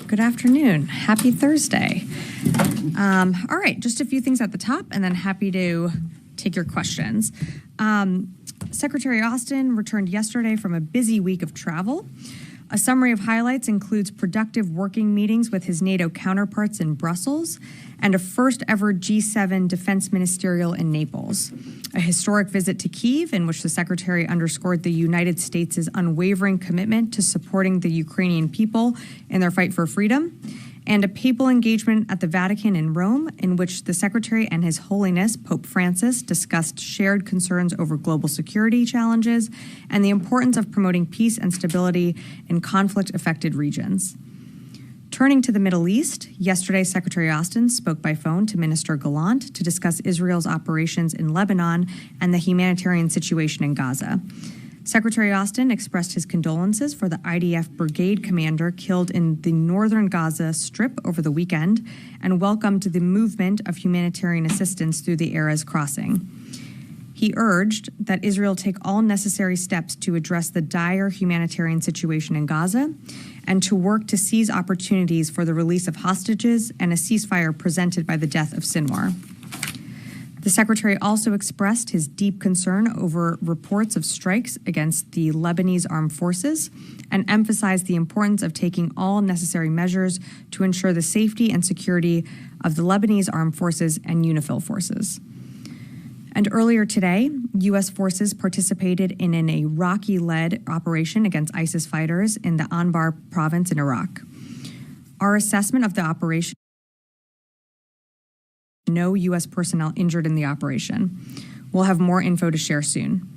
Good afternoon. Happy Thursday. All right, just a few things at the top, and then happy to take your questions. Secretary Austin returned yesterday from a busy week of travel. A summary of highlights includes productive working meetings with his NATO counterparts in Brussels and a first-ever G7 defense ministerial in Naples. A historic visit to Kyiv in which the Secretary underscored the United States' unwavering commitment to supporting the Ukrainian people in their fight for freedom, and a papal engagement at the Vatican in Rome in which the Secretary and His Holiness Pope Francis discussed shared concerns over global security challenges and the importance of promoting peace and stability in conflict-affected regions. Turning to the Middle East, yesterday Secretary Austin spoke by phone to Minister Gallant to discuss Israel's operations in Lebanon and the humanitarian situation in Gaza. Secretary Austin expressed his condolences for the IDF brigade commander killed in the northern Gaza Strip over the weekend and welcomed the movement of humanitarian assistance through the Erez crossing. He urged that Israel take all necessary steps to address the dire humanitarian situation in Gaza and to work to seize opportunities for the release of hostages and a ceasefire presented by the death of Sinwar. The Secretary also expressed his deep concern over reports of strikes against the Lebanese armed forces and emphasized the importance of taking all necessary measures to ensure the safety and security of the Lebanese armed forces and UNIFIL forces. And earlier today, U.S. forces participated in an Iraqi-led operation against ISIS fighters in the Anbar province in Iraq. Our assessment of the operation: no U.S. personnel injured in the operation. We'll have more info to share soon.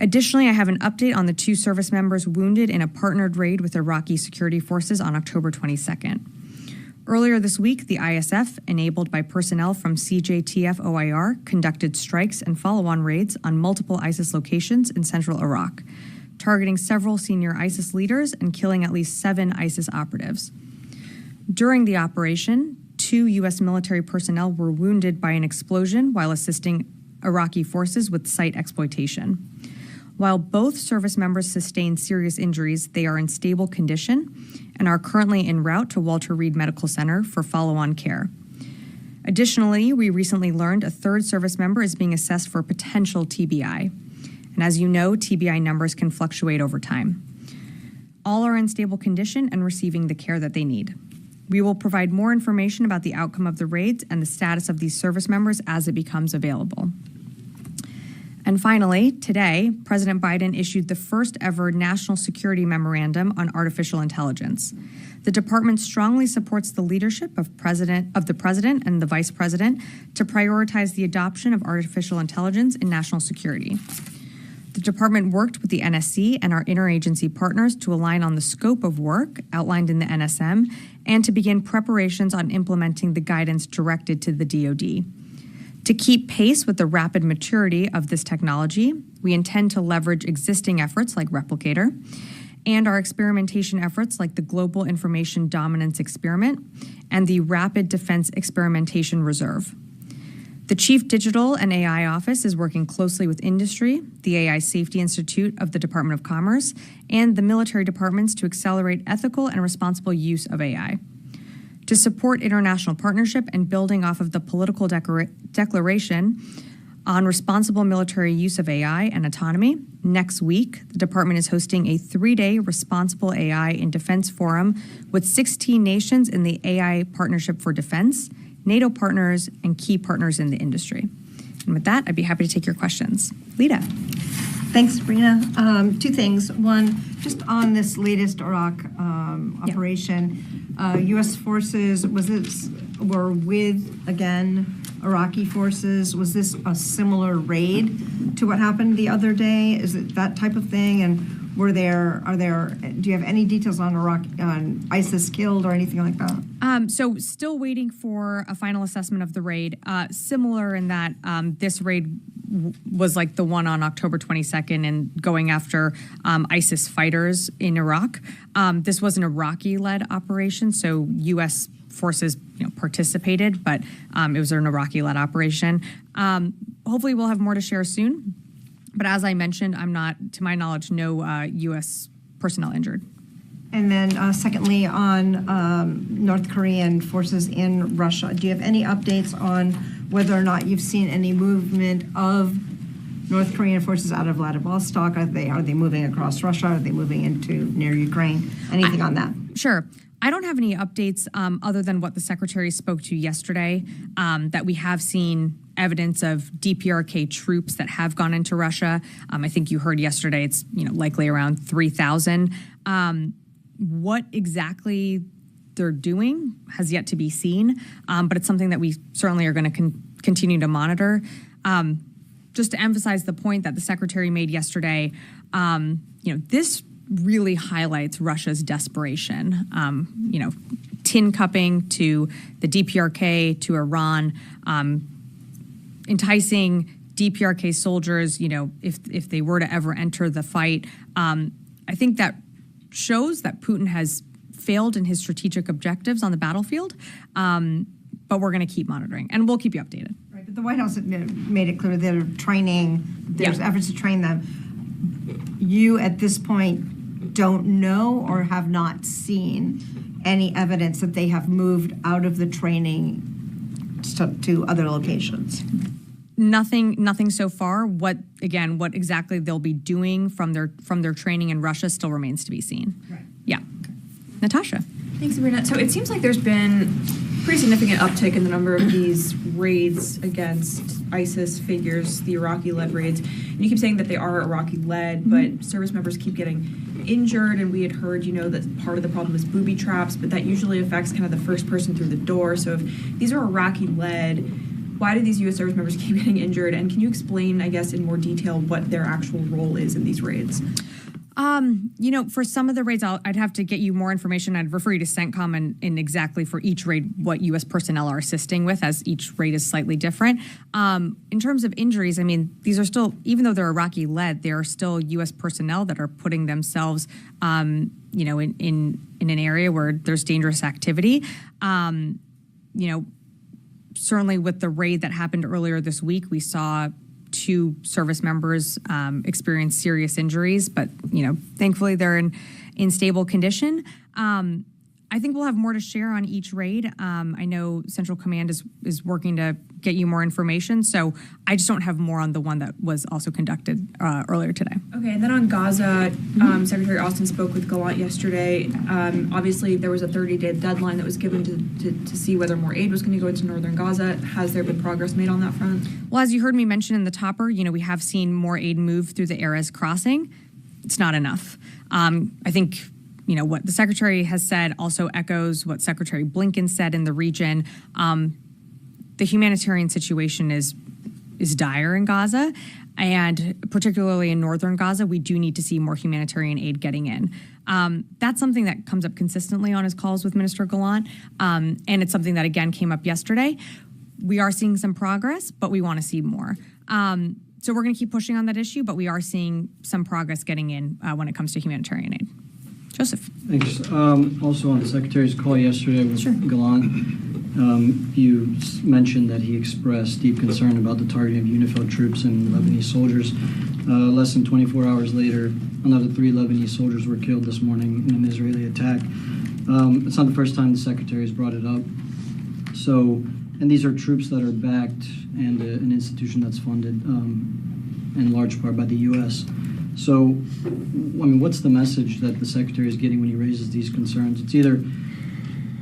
Additionally, I have an update on the 2 service members wounded in a partnered raid with Iraqi security forces on October 22nd. Earlier this week, the ISF, enabled by personnel from CJTF-OIR, conducted strikes and follow-on raids on multiple ISIS locations in central Iraq, targeting several senior ISIS leaders and killing at least 7 ISIS operatives. During the operation, 2 U.S. military personnel were wounded by an explosion while assisting Iraqi forces with site exploitation. While both service members sustained serious injuries, they are in stable condition and are currently en route to Walter Reed Medical Center for follow-on care. Additionally, we recently learned a 3rd service member is being assessed for potential TBI. And as you know, TBI numbers can fluctuate over time. All are in stable condition and receiving the care that they need. We will provide more information about the outcome of the raids and the status of these service members as it becomes available. And finally, today, President Biden issued the first ever National Security Memorandum on Artificial Intelligence. The department strongly supports the leadership of the President and the Vice President to prioritize the adoption of artificial intelligence in national security. The department worked with the NSC and our interagency partners to align on the scope of work outlined in the NSM and to begin preparations on implementing the guidance directed to the DoD. To keep pace with the rapid maturity of this technology, we intend to leverage existing efforts like Replicator and our experimentation efforts like the Global Information Dominance Experiment and the Rapid Defense Experimentation Reserve. The Chief Digital and AI Office is working closely with industry, the AI Safety Institute of the Department of Commerce, and the military departments to accelerate ethical and responsible use of AI. To support international partnership and building off of the political declaration on responsible military use of AI and autonomy, next week, the department is hosting a 3-day Responsible AI in Defense Forum with 16 nations in the AI Partnership for Defense, NATO partners, and key partners in the industry. And with that, I'd be happy to take your questions. Lita. Thanks, Sabrina. 2 things. One, just on this latest Iraq operation, U.S. forces were with, again, Iraqi forces. Was this a similar raid to what happened the other day? Is it that type of thing? And do you have any details on ISIS killed or anything like that? So still waiting for a final assessment of the raid. Similar in that this raid was like the one on October 22nd and going after ISIS fighters in Iraq. This was an Iraqi-led operation, so U.S. forces participated, but it was an Iraqi-led operation. Hopefully we'll have more to share soon. But as I mentioned, I'm not, to my knowledge, no U.S. personnel injured. And then secondly, on North Korean forces in Russia, do you have any updates on whether or not you've seen any movement of North Korean forces out of Vladivostok? Are they moving across Russia? Are they moving into near Ukraine? Anything on that? Sure. I don't have any updates other than what the Secretary spoke to yesterday, that we have seen evidence of DPRK troops that have gone into Russia. I think you heard yesterday it's likely around 3,000. What exactly they're doing has yet to be seen, but it's something that we certainly are going to continue to monitor. Just to emphasize the point that the Secretary made yesterday, this really highlights Russia's desperation. Tin cupping to the DPRK, to Iran, enticing DPRK soldiers, if they were to ever enter the fight. I think that shows that Putin has failed in his strategic objectives on the battlefield, but we're going to keep monitoring, and we'll keep you updated. Right, but the White House made it clear they're training, there's efforts to train them. You, at this point, don't know or have not seen any evidence that they have moved out of the training to other locations? Nothing so far. What exactly they'll be doing from their training in Russia still remains to be seen. Right. Yeah. Natasha. Thanks, Sabrina. So it seems like there's been pretty significant uptick in the number of these raids against ISIS figures, the Iraqi-led raids. And you keep saying that they are Iraqi-led, but service members keep getting injured, and we had heard, that part of the problem is booby traps, but that usually affects kind of the first person through the door. So if these are Iraqi-led, why do these U.S. service members keep getting injured? And can you explain, I guess, in more detail what their actual role is in these raids? For some of the raids, I'd have to get you more information. I'd refer you to CENTCOM and exactly for each raid what U.S. personnel are assisting with, as each raid is slightly different. In terms of injuries, these are still, even though they're Iraqi-led, they are still U.S. personnel that are putting themselves, in an area where there's dangerous activity. Certainly with the raid that happened earlier this week, we saw 2 service members experience serious injuries, but thankfully they're in stable condition. I think we'll have more to share on each raid. I know Central Command is working to get you more information, so I just don't have more on the one that was also conducted earlier today. Okay, and then on Gaza, Secretary Austin spoke with Gallant yesterday. Obviously, there was a 30-day deadline that was given to see whether more aid was going to go into northern Gaza. Has there been progress made on that front? Well, as you heard me mention in the topper, we have seen more aid move through the Erez crossing. It's not enough. I think what the Secretary has said also echoes what Secretary Blinken said in the region. The humanitarian situation is dire in Gaza, and particularly in northern Gaza, we do need to see more humanitarian aid getting in. That's something that comes up consistently on his calls with Minister Gallant, and it's something that, again, came up yesterday. We are seeing some progress, but we want to see more. So we're going to keep pushing on that issue, but we are seeing some progress getting in when it comes to humanitarian aid. Joseph. Thanks. Also on the Secretary's call yesterday with Gallant, you mentioned that he expressed deep concern about the targeting of UNIFIL troops and Lebanese soldiers. Less than 24 hours later, another 3 Lebanese soldiers were killed this morning in an Israeli attack. It's not the first time the Secretary has brought it up. So, and these are troops that are backed and an institution that's funded in large part by the U.S. So, what's the message that the Secretary is getting when he raises these concerns? It's either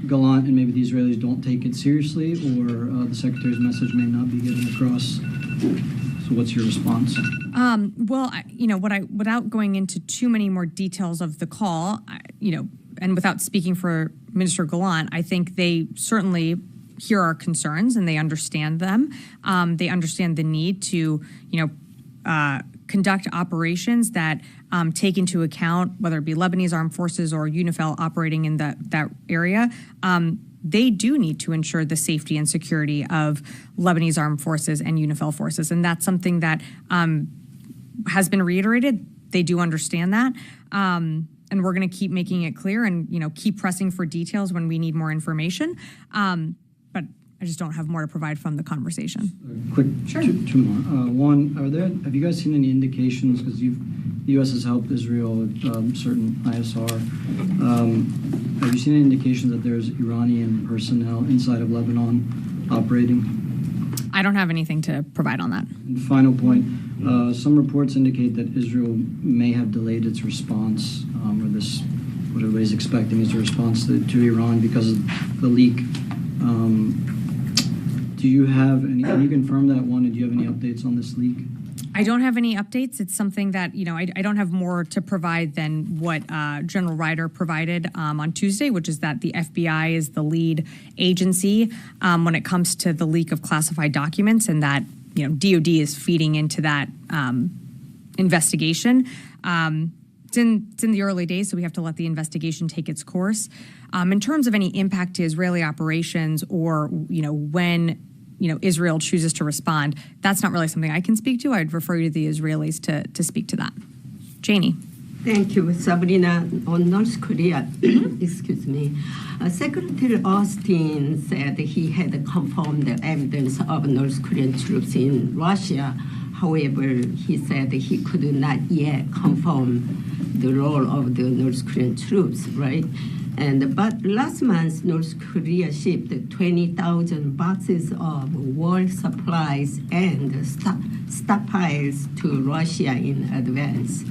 Gallant and maybe the Israelis don't take it seriously, or the Secretary's message may not be getting across. So what's your response? Without going into too many more details of the call, and without speaking for Minister Gallant, I think they certainly hear our concerns and they understand them. They understand the need to, conduct operations that take into account whether it be Lebanese armed forces or UNIFIL operating in that area. They do need to ensure the safety and security of Lebanese armed forces and UNIFIL forces, and that's something that has been reiterated. They do understand that, and we're going to keep making it clear and keep pressing for details when we need more information. But I just don't have more to provide from the conversation. Quick, sure. Two more. One, have you guys seen any indications, because you've the U.S. has helped Israel with certain ISR. Have you seen any indications that there's Iranian personnel inside of Lebanon operating? I don't have anything to provide on that. And final point, some reports indicate that Israel may have delayed its response, or this, what everybody's expecting is a response to Iran because of the leak. Do you have any, can you confirm that one, and do you have any updates on this leak? I don't have any updates. It's something that, I don't have more to provide than what General Ryder provided on Tuesday, which is that the FBI is the lead agency when it comes to the leak of classified documents, and that, DOD is feeding into that investigation. It's in the early days, so we have to let the investigation take its course. In terms of any impact to Israeli operations or, when Israel chooses to respond, that's not really something I can speak to. I'd refer you to the Israelis to speak to that. Janie. Thank you, Sabrina. On North Korea, excuse me, Secretary Austin said he had confirmed the evidence of North Korean troops in Russia. However, he said he could not yet confirm the role of the North Korean troops, right? But last month, North Korea shipped 20,000 boxes of war supplies and stockpiles to Russia in advance.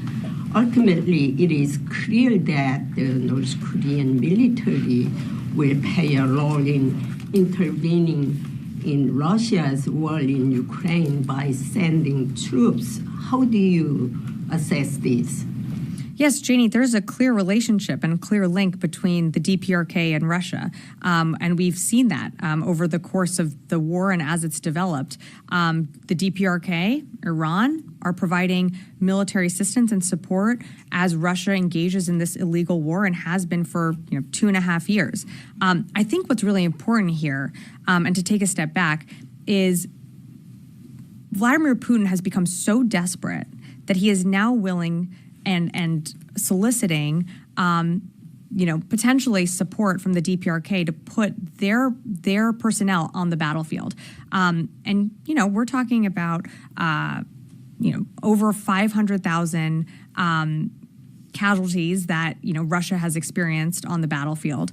Ultimately, it is clear that the North Korean military will play a role in intervening in Russia's war in Ukraine by sending troops. How do you assess this? Yes, Janie, there's a clear relationship and a clear link between the DPRK and Russia. And we've seen that over the course of the war and as it's developed. The DPRK, Iran, are providing military assistance and support as Russia engages in this illegal war and has been for 2.5 years. I think what's really important here, and to take a step back, is Vladimir Putin has become so desperate that he is now willing and soliciting, potentially support from the DPRK to put their personnel on the battlefield. We're talking about, over 500,000 casualties that, Russia has experienced on the battlefield.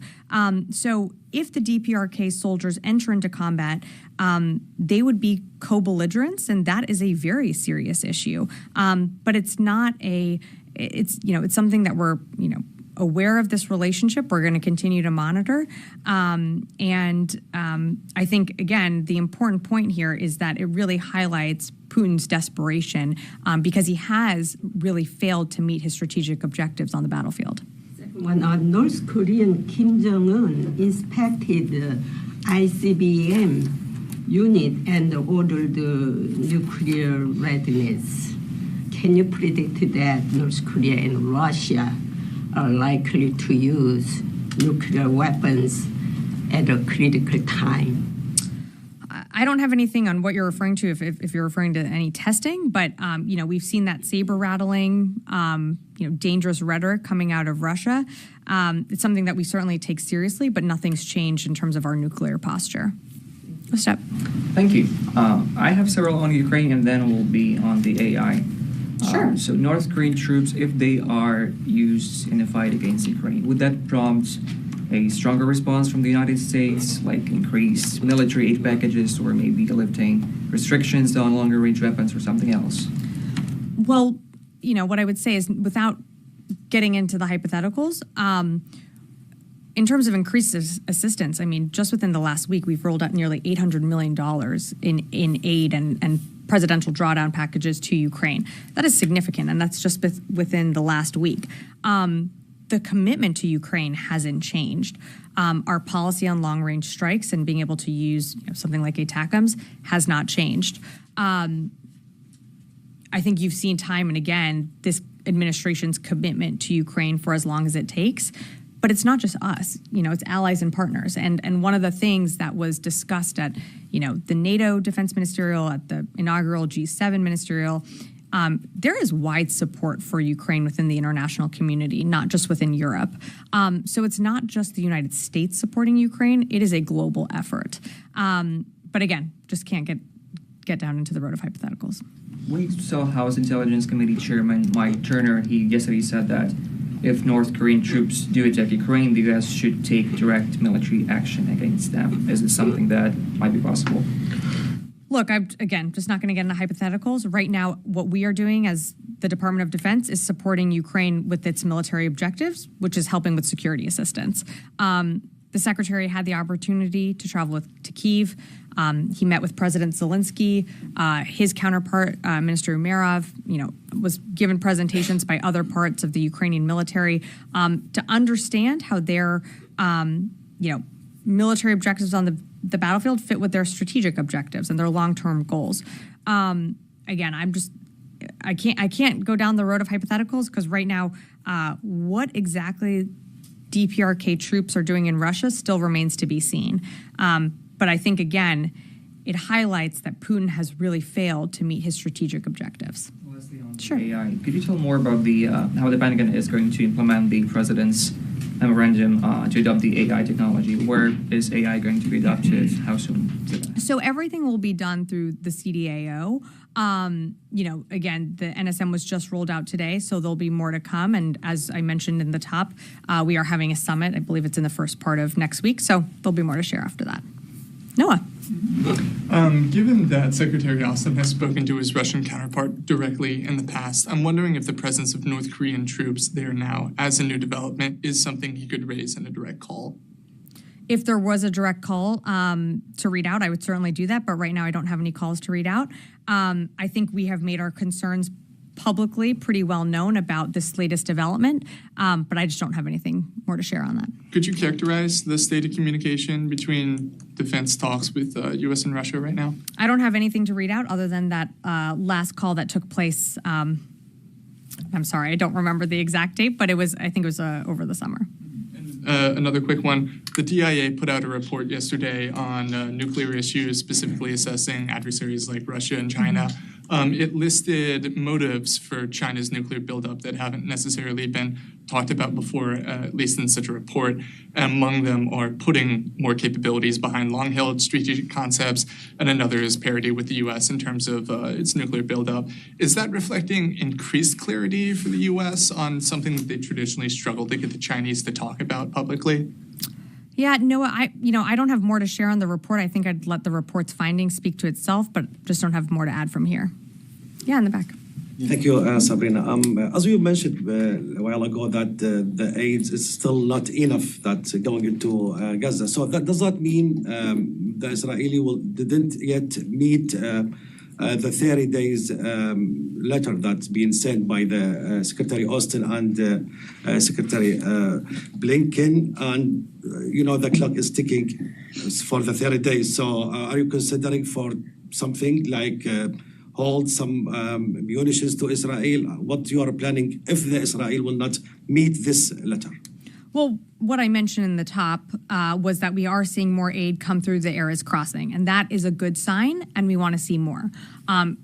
So if the DPRK soldiers enter into combat, they would be co-belligerents, and that is a very serious issue. But it's not it's something that we're, aware of this relationship. We're going to continue to monitor. I think, again, the important point here is that it really highlights Putin's desperation because he has really failed to meet his strategic objectives on the battlefield. When North Korean Kim Jong-un inspected the ICBM unit and ordered nuclear readiness, can you predict that North Korea and Russia are likely to use nuclear weapons at a critical time? I don't have anything on what you're referring to, if you're referring to any testing, but we've seen that saber rattling, dangerous rhetoric coming out of Russia. It's something that we certainly take seriously, but nothing's changed in terms of our nuclear posture. What's up? Thank you. I have several on Ukraine, and then we'll be on the AI. Sure. So North Korean troops, if they are used in a fight against Ukraine, would that prompt a stronger response from the United States, like increased military aid packages, or maybe lifting restrictions on longer-range weapons or something else? Well, what I would say is, without getting into the hypotheticals, in terms of increased assistance, I mean, just within the last week, we've rolled out nearly $800 million in aid and presidential drawdown packages to Ukraine. That is significant, and that's just within the last week. The commitment to Ukraine hasn't changed. Our policy on long-range strikes and being able to use something like ATACMS has not changed. I think you've seen time and again this administration's commitment to Ukraine for as long as it takes. But it's not just us, it's allies and partners. And one of the things that was discussed at, the NATO Defense Ministerial, at the inaugural G7 Ministerial, there is wide support for Ukraine within the international community, not just within Europe. So it's not just the United States supporting Ukraine, it is a global effort. But again, just can't get down into the road of hypotheticals. We saw House Intelligence Committee Chairman Mike Turner. He yesterday said that if North Korean troops do attack Ukraine, the U.S. should take direct military action against them. Is this something that might be possible? Look, I'm, again, just not going to get into hypotheticals. Right now, what we are doing as the Department of Defense is supporting Ukraine with its military objectives, which is helping with security assistance. The Secretary had the opportunity to travel to Kyiv. He met with President Zelensky. His counterpart, Minister Umerov, was given presentations by other parts of the Ukrainian military to understand how their, military objectives on the battlefield fit with their strategic objectives and their long-term goals. Again, I can't go down the road of hypotheticals because right now, what exactly DPRK troops are doing in Russia still remains to be seen. But I think, again, it highlights that Putin has really failed to meet his strategic objectives. Leslie, on Sure. AI, could you tell more about how the Pentagon is going to implement the president's memorandum to adopt the AI technology? Where is AI going to be adopted? How soon? So everything will be done through the CDAO. Again, the NSM was just rolled out today, so there'll be more to come. And as I mentioned in the top, we are having a summit. I believe it's in the first part of next week, so there'll be more to share after that. Noah. Given that Secretary Austin has spoken to his Russian counterpart directly in the past, I'm wondering if the presence of North Korean troops there now as a new development is something he could raise in a direct call. If there was a direct call to read out, I would certainly do that. But right now, I don't have any calls to read out. I think we have made our concerns publicly pretty well known about this latest development, but I just don't have anything more to share on that. Could you characterize the state of communication between defense talks with U.S. and Russia right now? I don't have anything to read out other than that last call that took place. I'm sorry, I don't remember the exact date, but I think it was over the summer. Another quick one. The DIA put out a report yesterday on nuclear issues, specifically assessing adversaries like Russia and China. It listed motives for China's nuclear buildup that haven't necessarily been talked about before, at least in such a report. Among them are putting more capabilities behind long-held strategic concepts, and another is parity with the U.S. in terms of its nuclear buildup. Is that reflecting increased clarity for the U.S. on something that they traditionally struggled to get the Chinese to talk about publicly? Yeah, Noah, I don't have more to share on the report. I think I'd let the report's findings speak to itself, but just don't have more to add from here. Yeah, in the back. Thank you, Sabrina. As you mentioned a while ago, that the aid is still not enough that's going into Gaza. So that does not mean the Israeli didn't yet meet the 30 days letter that's been sent by the Secretary Austin and Secretary Blinken, and the clock is ticking for the 30 days. So are you considering for something like hold some munitions to Israel? What you are planning if the Israel will not meet this letter? Well, what I mentioned in the top was that we are seeing more aid come through the Erez crossing, and that is a good sign, and we want to see more.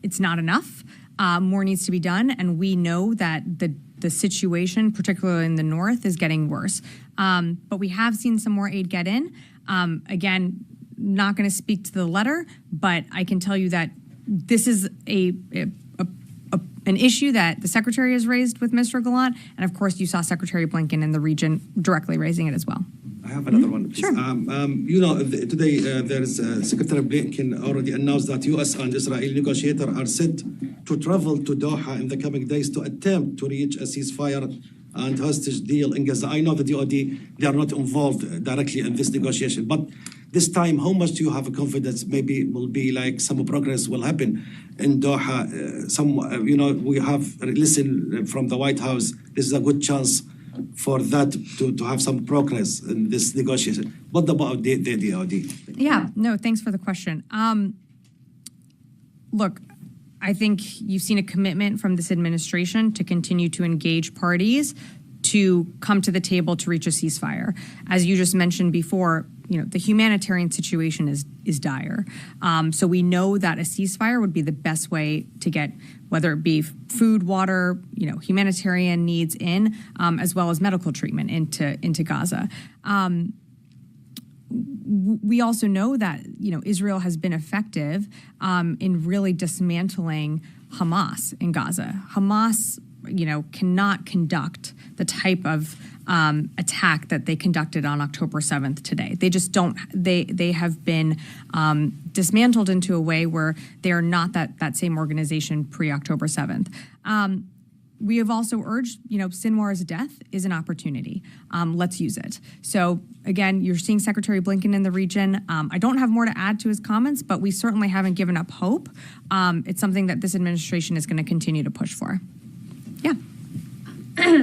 It's not enough. More needs to be done, and we know that the situation, particularly in the north, is getting worse. But we have seen some more aid get in. Again, not going to speak to the letter, but I can tell you that this is an issue that the Secretary has raised with Mr. Gallant, and of course you saw Secretary Blinken in the region directly raising it as well. I have another one, please. Sure. Today there is Secretary Blinken already announced that U.S. and Israeli negotiators are set to travel to Doha in the coming days to attempt to reach a ceasefire and hostage deal in Gaza. I know the DOD, they are not involved directly in this negotiation, but this time, how much do you have confidence maybe will be like some progress will happen in Doha? We have listened from the White House. This is a good chance for that to have some progress in this negotiation. What about the DOD? Yeah, no, thanks for the question. Look, I think you've seen a commitment from this administration to continue to engage parties to come to the table to reach a ceasefire. As you just mentioned before, the humanitarian situation is dire. So we know that a ceasefire would be the best way to get, whether it be food, water, humanitarian needs in, as well as medical treatment into Gaza. we also know that, Israel has been effective in really dismantling Hamas in Gaza. Hamas, cannot conduct the type of attack that they conducted on October 7th today. They just don't, they have been dismantled into a way where they are not that same organization pre-October 7th. We have also urged, Sinwar's death is an opportunity. Let's use it. So again, you're seeing Secretary Blinken in the region. I don't have more to add to his comments, but we certainly haven't given up hope. It's something that this administration is going to continue to push for. Yeah.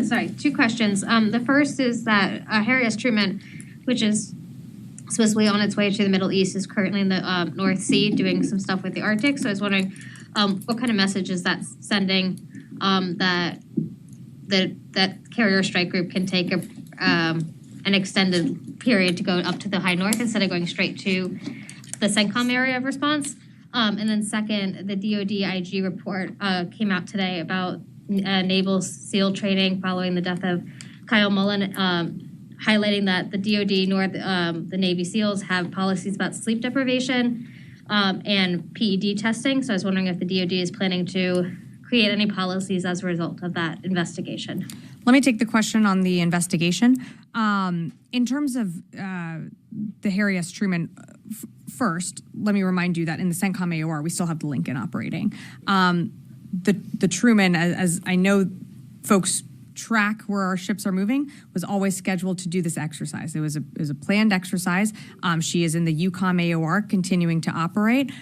Sorry, two questions. The first is that Harry S. Truman, which is supposedly on its way to the Middle East, is currently in the North Sea doing some stuff with the Arctic. So I was wondering what kind of message is that sending that carrier strike group can take an extended period to go up to the high north instead of going straight to the CENTCOM area of response. And then second, the DoD IG report came out today about naval SEAL training following the death of Kyle Mullen, highlighting that the DoD nor the Navy SEALs have policies about sleep deprivation and PED testing. So I was wondering if the DoD is planning to create any policies as a result of that investigation. Let me take the question on the investigation. In terms of the Harry S. Truman, first, let me remind you that in the CENTCOM AOR, we still have the Lincoln operating. The Truman, as I know folks track where our ships are moving, was always scheduled to do this exercise. It was a planned exercise. She is in the EUCOM AOR continuing to operate.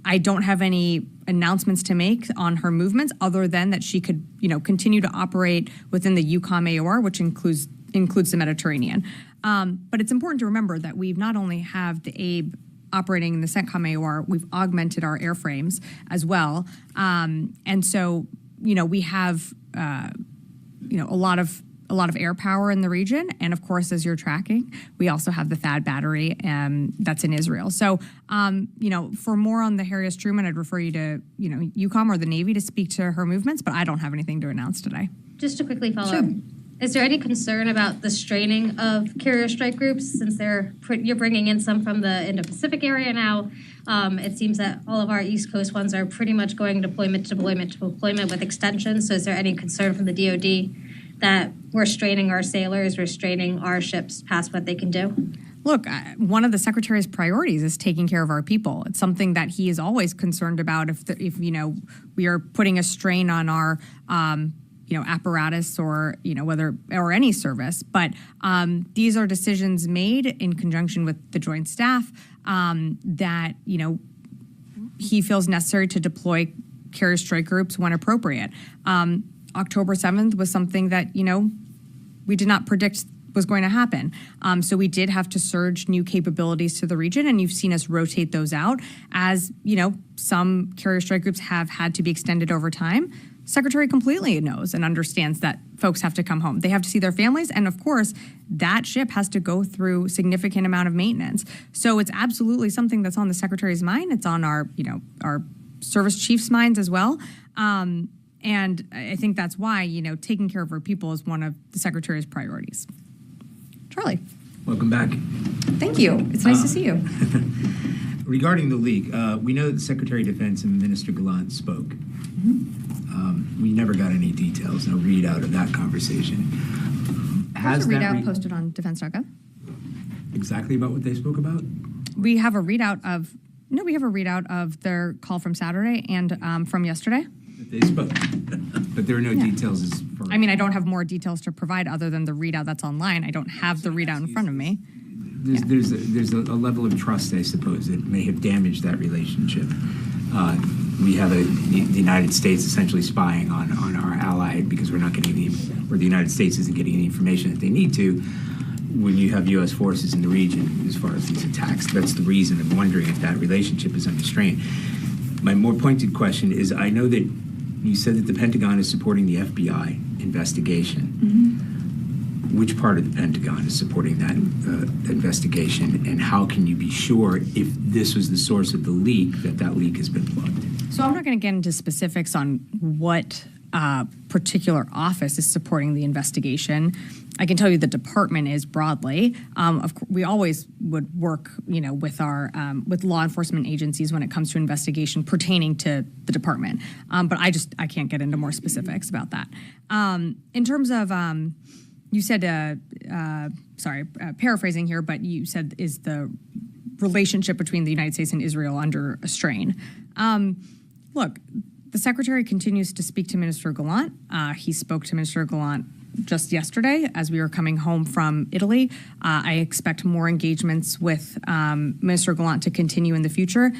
I don't have any announcements to make on her movements other than that she could, continue to operate within the EUCOM AOR, which includes the Mediterranean. But it's important to remember that we've not only have the ABE operating in the CENTCOM AOR, we've augmented our airframes as well. And so, we have, a lot of air power in the region. And of course, as you're tracking, we also have the THAAD battery that's in Israel. So, for more on the Harry S. Truman, I'd refer you to, EUCOM or the Navy to speak to her movements, but I don't have anything to announce today. Just to quickly follow up, is there any concern about the straining of carrier strike groups since you're bringing in some from the Indo-Pacific area now? It seems that all of our East Coast ones are pretty much going deployment with extensions. So is there any concern from the DoD that we're straining our sailors, we're straining our ships past what they can do? Look, one of the Secretary's priorities is taking care of our people. It's something that he is always concerned about if we are putting a strain on our apparatus or or any service. But these are decisions made in conjunction with the Joint Staff that he feels necessary to deploy carrier strike groups when appropriate. October 7th was something that, we did not predict was going to happen. So we did have to surge new capabilities to the region, and you've seen us rotate those out as, some carrier strike groups have had to be extended over time. Secretary completely knows and understands that folks have to come home. They have to see their families, and of course, that ship has to go through significant amount of maintenance. So it's absolutely something that's on the Secretary's mind. It's on our service chiefs' minds as well. And I think that's why, taking care of our people is one of the Secretary's priorities. Charlie. Welcome back. Thank you. It's nice to see you. Regarding the leak, we know that the Secretary of Defense and Minister Gallant spoke. Mm-hmm. We never got any details, no readout of that conversation. There's a readout posted on defense.gov. Exactly about what they spoke about? We have a readout of their call from Saturday and from yesterday. They spoke, but there are no details as far as... I don't have more details to provide other than the readout that's online. I don't have the readout in front of me. There's a level of trust, I suppose, that may have damaged that relationship. We have the United States essentially spying on our ally because we're not getting the United States isn't getting the information that they need to when you have U.S. forces in the region as far as these attacks. That's the reason I'm wondering if that relationship is under strain. My more pointed question is, I know that you said that the Pentagon is supporting the FBI investigation. Mm-hmm. Which part of the Pentagon is supporting that investigation, and how can you be sure if this was the source of the leak that leak has been plugged? So I'm not going to get into specifics on what particular office is supporting the investigation. I can tell you the department is broadly. We always would work, with our with law enforcement agencies when it comes to investigation pertaining to the department. But I can't get into more specifics about that. In terms of, you said, paraphrasing here, but you said is the relationship between the United States and Israel under a strain. Look, the Secretary continues to speak to Minister Gallant. He spoke to Minister Gallant just yesterday as we were coming home from Italy. I expect more engagements with Minister Gallant to continue in the future.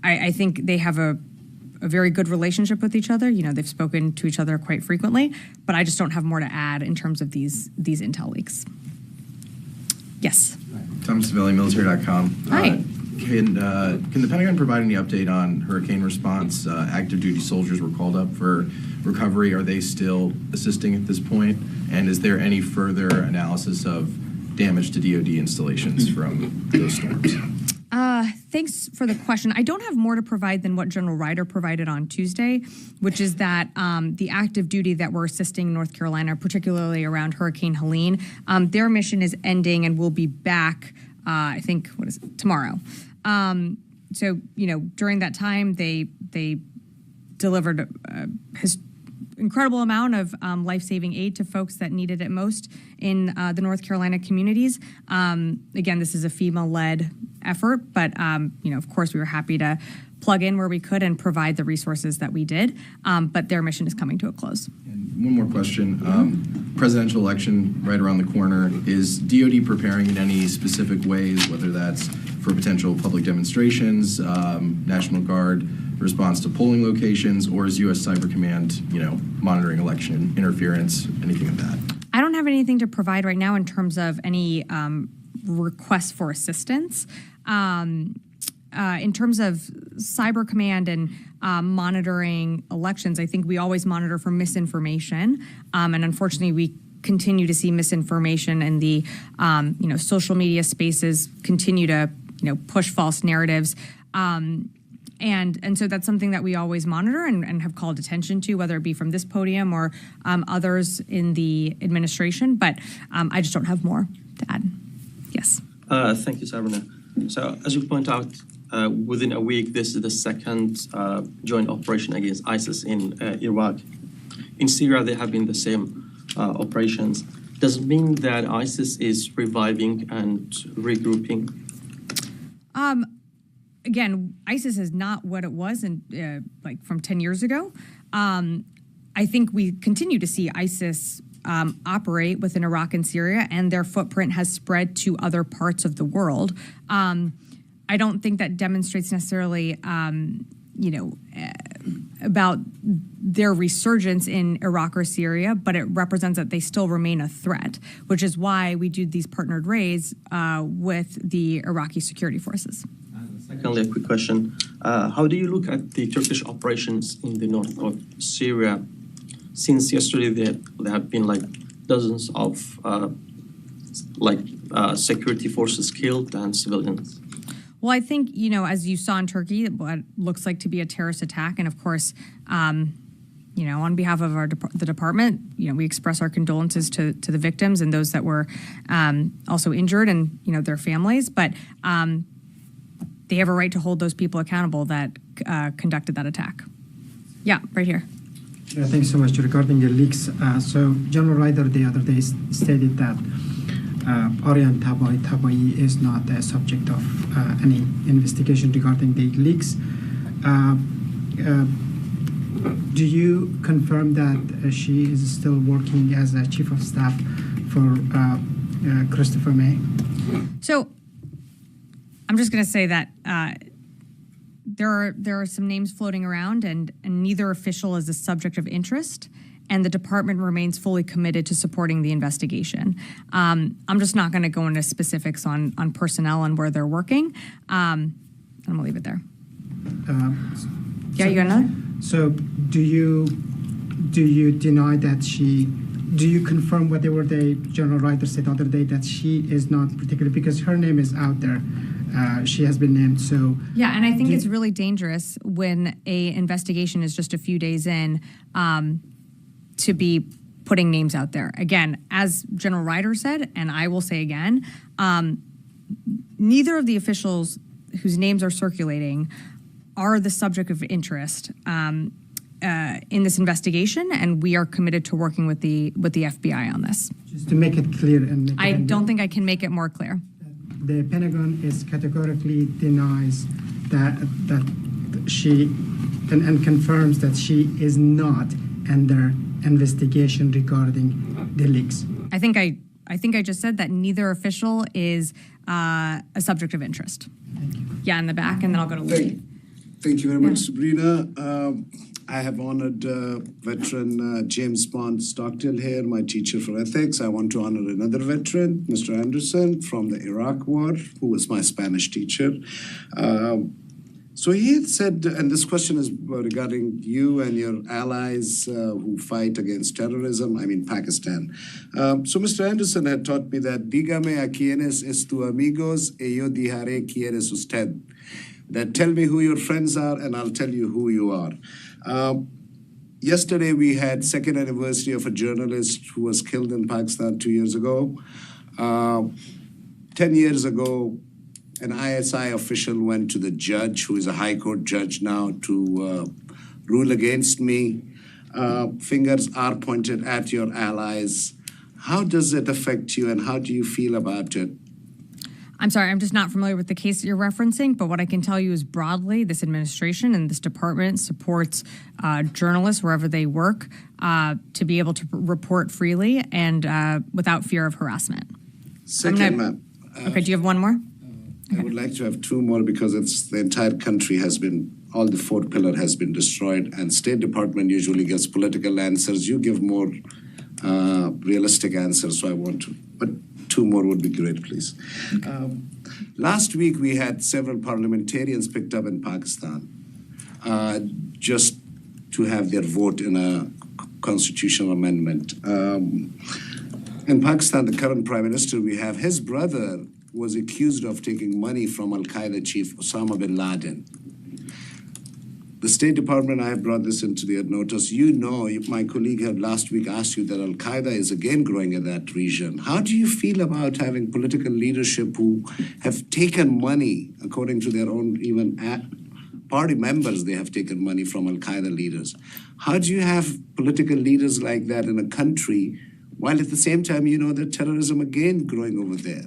I think they have a very good relationship with each other. They've spoken to each other quite frequently, but I just don't have more to add in terms of these intel leaks. Yes. Thomas Savelli, military.com. Hi. Can the Pentagon provide any update on hurricane response? Active duty soldiers were called up for recovery. Are they still assisting at this point? And is there any further analysis of damage to DoD installations from those storms? Thanks for the question. I don't have more to provide than what General Ryder provided on Tuesday, which is that the active duty that we're assisting North Carolina, particularly around Hurricane Helene, their mission is ending and will be back, I think, tomorrow. So, during that time, they delivered his incredible amount of life-saving aid to folks that needed it most in the North Carolina communities. Again, this is a FEMA-led effort, but, of course, we were happy to plug in where we could and provide the resources that we did. But their mission is coming to a close. And one more question. Presidential election right around the corner. Is DoD preparing in any specific ways, whether that's for potential public demonstrations, National Guard response to polling locations, or is U.S. Cyber Command, monitoring election interference, anything of that? I don't have anything to provide right now in terms of any requests for assistance. In terms of Cyber Command and monitoring elections, I think we always monitor for misinformation, and unfortunately, we continue to see misinformation in the social media spaces continue to push false narratives. And so that's something that we always monitor and have called attention to, whether it be from this podium or others in the administration. But I just don't have more to add. Yes. Thank you, Sabrina. So as you point out, within a week, this is the second joint operation against ISIS in Iraq. In Syria, there have been the same operations. Does it mean that ISIS is reviving and regrouping? Again, ISIS is not what it was from 10 years ago. I think we continue to see ISIS operate within Iraq and Syria, and their footprint has spread to other parts of the world. I don't think that demonstrates necessarily, about their resurgence in Iraq or Syria, but it represents that they still remain a threat, which is why we do these partnered raids with the Iraqi security forces. Secondly, a quick question. How do you look at the Turkish operations in the north of Syria? Since yesterday, there have been dozens of security forces killed and civilians. Well, I think, as you saw in Turkey, what looks like to be a terrorist attack. And of course, on behalf of the department, we express our condolences to the victims and those that were also injured and, their families. But they have a right to hold those people accountable that conducted that attack. Yeah, right here. Thanks so much. Regarding the leaks, so General Ryder the other day stated that Aryan Tabai is not a subject of any investigation regarding the leaks. Do you confirm that she is still working as a chief of staff for Christopher May? So I'm just going to say that there are some names floating around, and neither official is a subject of interest, and the department remains fully committed to supporting the investigation. I'm just not going to go into specifics on personnel and where they're working. I'm going to leave it there. Yeah, you got another? So do you deny that do you confirm whatever the General Ryder said the other day, that she is not particular, because her name is out there she has been named. So yeah, and I think it's really dangerous when a investigation is just a few days in to be putting names out there. Again, as General Ryder said, and I will say again, neither of the officials whose names are circulating are the subject of interest in this investigation, and we are committed to working with the FBI on this. Just to make it clear, and I don't think I can make it more clear. The Pentagon is categorically denies that she and confirms that she is not under investigation regarding the leaks. I think I just said that neither official is a subject of interest. Thank you. Yeah, in the back, and then I'll go to Louis. Thank you very much, Sabrina. I have honored veteran James Bond Stockdale here, my teacher for ethics. I want to honor another veteran, Mr. Anderson from the Iraq War, who was my Spanish teacher. So he had said, and this question is regarding you and your allies who fight against terrorism, I mean Pakistan. So Mr. Anderson had taught me that dígame a quiénes es tu amigos y yo dijaré quién es usted. That tell me who your friends are and I'll tell you who you are. Yesterday we had second anniversary of a journalist who was killed in Pakistan 2 years ago. 10 years ago, an ISI official went to the judge, who is a high court judge now, to rule against me. Fingers are pointed at your allies. How does it affect you and how do you feel about it? I'm sorry, I'm just not familiar with the case that you're referencing, but what I can tell you is broadly, this administration and this department supports journalists wherever they work to be able to report freely and without fear of harassment. Second, ma'am. Okay, do you have one more? I would like to have two more because it's the entire country has been, all the fourth pillar has been destroyed, and State Department usually gives political answers. You give more realistic answers, so I want to, but two more would be great, please. Last week, we had several parliamentarians picked up in Pakistan just to have their vote in a constitutional amendment. In Pakistan, the current prime minister we have, his brother was accused of taking money from Al-Qaeda chief Osama bin Laden. The State Department, I have brought this into their notice. You know, my colleague had last week asked you that Al-Qaeda is again growing in that region. How do you feel about having political leadership who have taken money, according to their own even party members, they have taken money from Al-Qaeda leaders? How do you have political leaders like that in a country, while at the same time you know that terrorism again growing over there?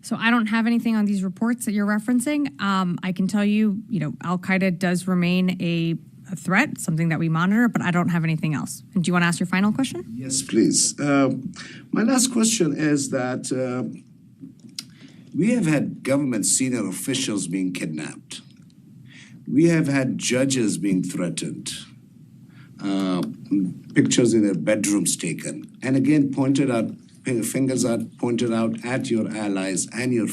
So I don't have anything on these reports that you're referencing. I can tell you, Al-Qaeda does remain a threat, something that we monitor, but I don't have anything else. And do you want to ask your final question? Yes, please. My last question is that we have had government senior officials being kidnapped. We have had judges being threatened, pictures in their bedrooms taken, and again fingers are pointed out at your allies and your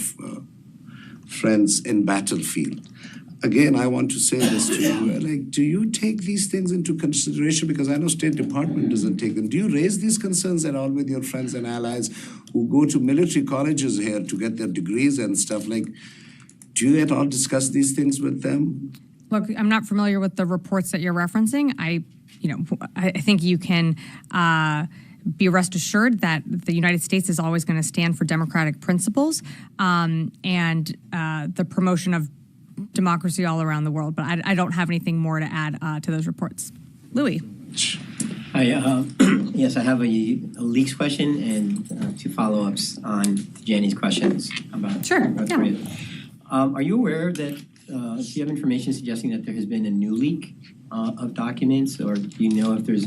friends in battlefield. Again, I want to say this to you, do you take these things into consideration? Because I know State Department doesn't take them. Do you raise these concerns at all with your friends and allies who go to military colleges here to get their degrees and stuff? Do you at all discuss these things with them? Look, I'm not familiar with the reports that you're referencing. I think you can be rest assured that the United States is always going to stand for democratic principles and the promotion of democracy all around the world. But I don't have anything more to add to those reports. Louis. Hi. Yes, I have a leaks question and two follow-ups on Jenny's questions about North Korea. Are you aware that, do you have information suggesting that there has been a new leak of documents, or do you know if there's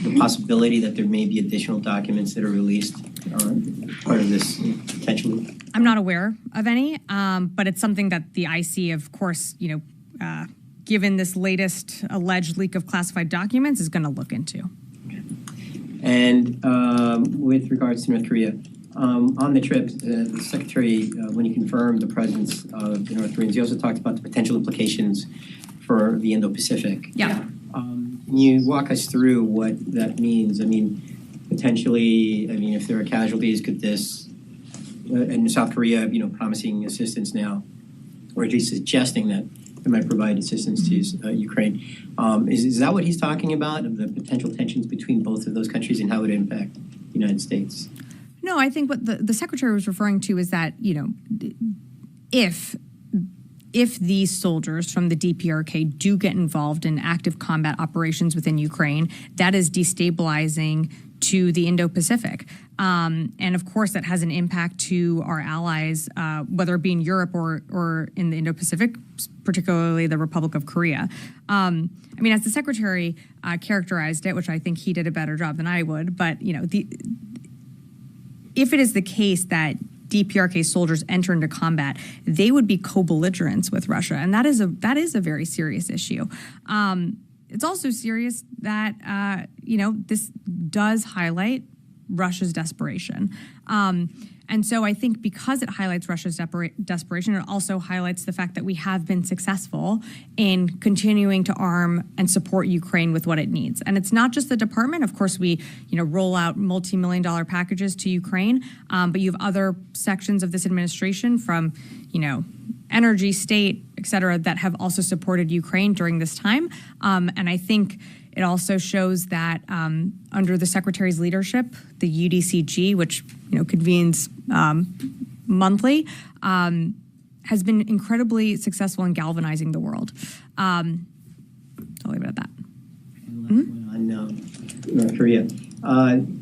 the possibility that there may be additional documents that are released part of this potentially? I'm not aware of any, but it's something that the IC, of course, given this latest alleged leak of classified documents, is going to look into. Okay. And with regards to North Korea, on the trip, the Secretary, when he confirmed the presence of the North Koreans, he also talked about the potential implications for the Indo-Pacific. Yeah. Can you walk us through what that means? I mean, potentially, if there are casualties, could this and South Korea, promising assistance now, or at least suggesting that they might provide assistance to Ukraine. Is that what he's talking about, of the potential tensions between both of those countries and how it would impact the United States? No, I think what the secretary was referring to is that, if these soldiers from the DPRK do get involved in active combat operations within Ukraine, that is destabilizing to the Indo-Pacific. And of course, that has an impact to our allies, whether it be in Europe or in the Indo-Pacific, particularly the Republic of Korea. As the secretary characterized it, which I think he did a better job than I would, but, if it is the case that DPRK soldiers enter into combat, they would be co-belligerents with Russia, and that is a very serious issue. It's also serious that this does highlight Russia's desperation. And so I think because it highlights Russia's desperation, it also highlights the fact that we have been successful in continuing to arm and support Ukraine with what it needs. And it's not just the department. Of course, we roll out multi-million-dollar packages to Ukraine, but you have other sections of this administration from energy, state, et cetera, that have also supported Ukraine during this time. And I think it also shows that under the secretary's leadership, the UDCG, which convenes monthly, has been incredibly successful in galvanizing the world. I'll leave it at that. On North Korea,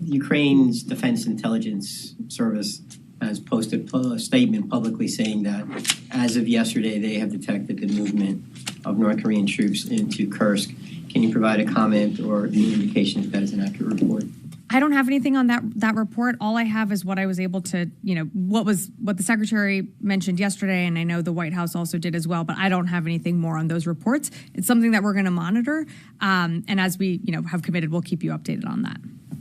Ukraine's Defense Intelligence Service has posted a statement publicly saying that as of yesterday, they have detected the movement of North Korean troops into Kursk. Can you provide a comment or any indication if that is an accurate report? I don't have anything on that report. All I have is what I was able to, what the secretary mentioned yesterday, and I know the White House also did as well, but I don't have anything more on those reports. It's something that we're going to monitor, and as we, have committed, we'll keep you updated on that.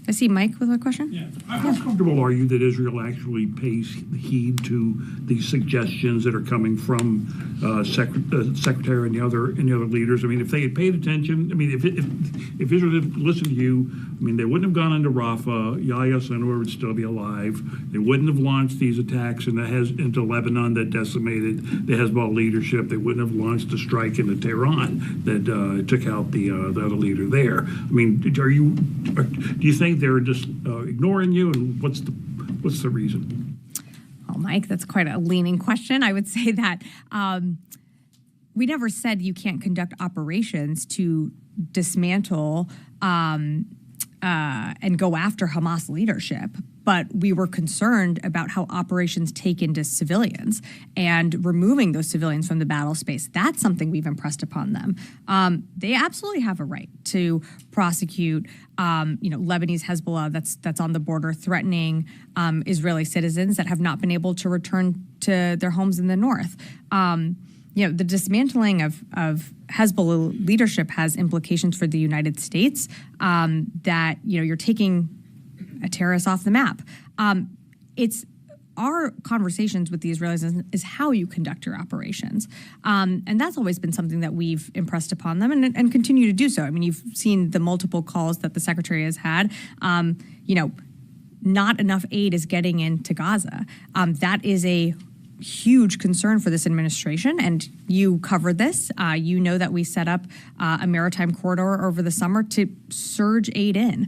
I see Mike with a question. Yeah. How comfortable are you that Israel actually pays heed to the suggestions that are coming from Secretary and the other leaders? If they had paid attention, if Israel had listened to you, they wouldn't have gone into Rafah. Yahya Sinwar would still be alive. They wouldn't have launched these attacks into Lebanon that decimated the Hezbollah leadership. They wouldn't have launched a strike into Tehran that took out the other leader there. Do you think they're just ignoring you, and what's the reason? Oh, Mike, that's quite a leaning question. I would say that we never said you can't conduct operations to dismantle and go after Hamas leadership, but we were concerned about how operations take into civilians and removing those civilians from the battle space. That's something we've impressed upon them. They absolutely have a right to prosecute, Lebanese Hezbollah that's on the border threatening Israeli citizens that have not been able to return to their homes in the north. The dismantling of Hezbollah leadership has implications for the United States that, you're taking a terrorist off the map. It's our conversations with the Israelis is how you conduct your operations. And that's always been something that we've impressed upon them and continue to do so. You've seen the multiple calls that the secretary has had. Not enough aid is getting into Gaza. That is a huge concern for this administration, and you covered this. You know that we set up a maritime corridor over the summer to surge aid in.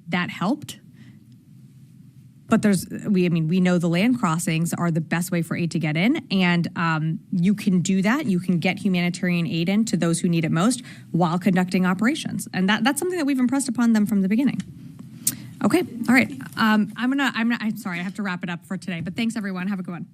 That helped. But we know the land crossings are the best way for aid to get in, and you can do that. You can get humanitarian aid in to those who need it most while conducting operations, and that's something that we've impressed upon them from the beginning. Okay, all right. I'm sorry, I have to wrap it up for today, but thanks everyone. Have a good one.